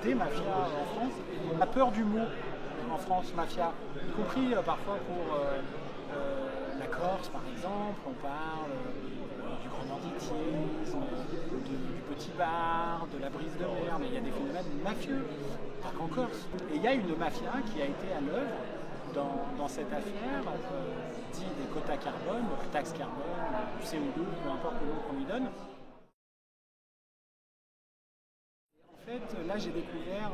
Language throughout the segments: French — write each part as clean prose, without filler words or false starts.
des mafias en France. On a peur du mot en France, mafia, y compris parfois pour la Corse par exemple. On parle du grand banditisme, du petit bar, de la brise de mer, mais il y a des phénomènes mafieux, pas qu'en Corse. Et il y a une mafia qui a été à l'œuvre dans cette affaire, dit des quotas carbone, taxe carbone, du CO2, peu importe le nom qu'on lui donne. En fait, là j'ai découvert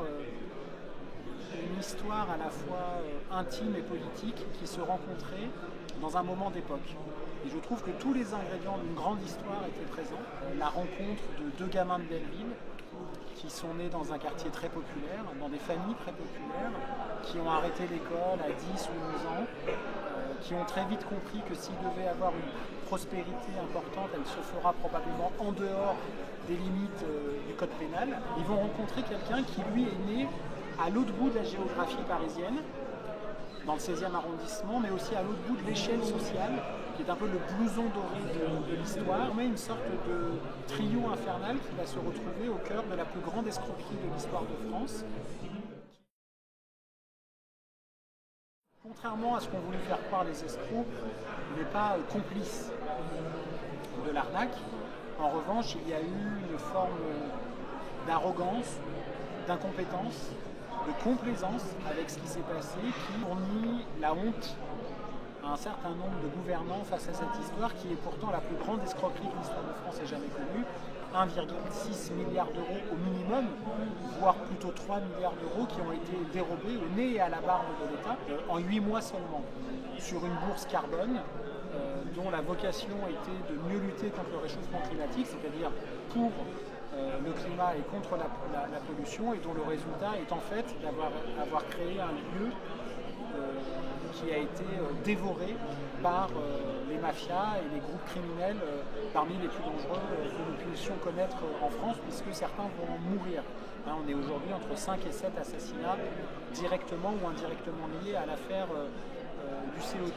une histoire à la fois intime et politique qui se rencontraient dans un moment d'époque. Et je trouve que tous les ingrédients d'une grande histoire étaient présents. La rencontre de deux gamins de Belleville qui sont nés dans un quartier très populaire, dans des familles très populaires, qui ont arrêté l'école à 10 ou 11 ans, qui ont très vite compris que s'ils devaient avoir une prospérité importante, elle se fera probablement en dehors des limites du code pénal. Ils vont rencontrer quelqu'un qui, lui, est né à l'autre bout de la géographie parisienne, dans le 16e arrondissement, mais aussi à l'autre bout de l'échelle sociale, qui est un peu le blouson doré de l'histoire, mais une sorte de trio infernal qui va se retrouver au cœur de la plus grande escroquerie de l'histoire de France. Contrairement à ce qu'ont voulu faire croire les escrocs, il n'est pas complice de l'arnaque. En revanche, il y a eu une forme d'arrogance, d'incompétence, de complaisance avec ce qui s'est passé, qui fournit la honte à un certain nombre de gouvernants face à cette histoire qui est pourtant la plus grande escroquerie que l'histoire de France ait jamais connue. 1,6 milliard d'euros au minimum, voire plutôt 3 milliards d'euros qui ont été dérobés au nez et à la barbe de l'État en 8 mois seulement, sur une bourse carbone dont la vocation était de mieux lutter contre le réchauffement climatique, c'est-à-dire pour le climat et contre la pollution, et dont le résultat est en fait d'avoir créé un lieu qui a été dévoré par les mafias et les groupes criminels parmi les plus dangereux que nous puissions connaître en France, puisque certains vont en mourir. On est aujourd'hui entre 5 et 7 assassinats directement ou indirectement liés à l'affaire du CO2.